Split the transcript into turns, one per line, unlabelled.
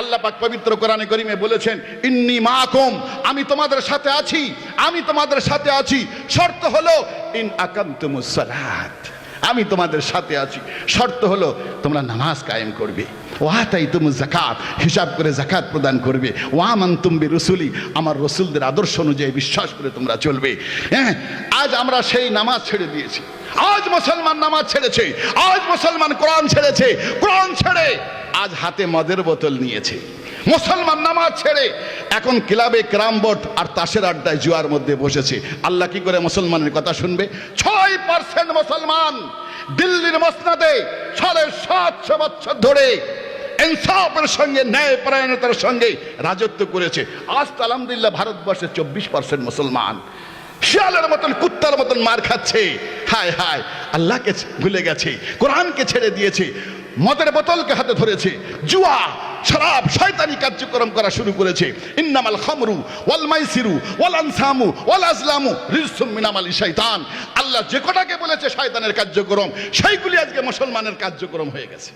আল্লাহ পাক পবিত্র কোরআনে কারীমে বলেছেন, ইন্নী মাআকুম, আমি তোমাদের সাথে আছি, আমি তোমাদের সাথে আছি। শর্ত হলো ইন আকামতুমুস সালাত, আমি তোমাদের সাথে আছি। শর্ত হলো তোমরা নামাজ কায়েম করবে। ওয়াতাইতুমুজ যাকাত, হিসাব করে যাকাত প্রদান করবে। ওয়ামানতুম বিরুসুলি, আমার রসুলদের আদর্শ অনুযায়ী বিশ্বাস করে তোমরা চলবে। হ্যাঁ, আজ আমরা সেই নামাজ ছেড়ে দিয়েছি। আজ মুসলমান নামাজ ছেড়েছে, আজ মুসলমান কোরআন ছেড়েছে, কোরআন ছেড়ে আজ হাতে মদের বোতল নিয়েছে। মুসলমান নামাজ ছেড়ে এখন ক্লাবে ক্যারাম বোর্ড আর তাসের আড্ডায় জুয়ার মধ্যে বসেছে। আল্লাহ কি করে মুসলমানের কথা শুনবে? 6% মুসলমান দিল্লির মসনদে 750 বছর ধরে ইনসাফের সঙ্গে, ন্যায় পরায়ণতার সঙ্গে রাজত্ব করেছে। আজ আলহামদুলিল্লাহ ভারতবর্ষে 24% মুসলমান শিয়ালের মতন, কুত্তার মতন মার খাচ্ছে। হায় হায়, আল্লাহকে ভুলে গেছে, কোরআনকে ছেড়ে দিয়েছে, মদের বোতলকে হাতে ধরেছে, জুয়া, শরাব, শয়তানি কার্যক্রম করা শুরু করেছে। ইন্নামাল খামরু ওয়াল মাইসিরু ওয়াল আনসামু ওয়াল আজলামু রিজসুম মিন আমালি শাইতান। আল্লাহ যে কটাকে বলেছে শয়তানের কার্যক্রম, সেইগুলি আজকে মুসলমানের কার্যক্রম হয়ে গেছে।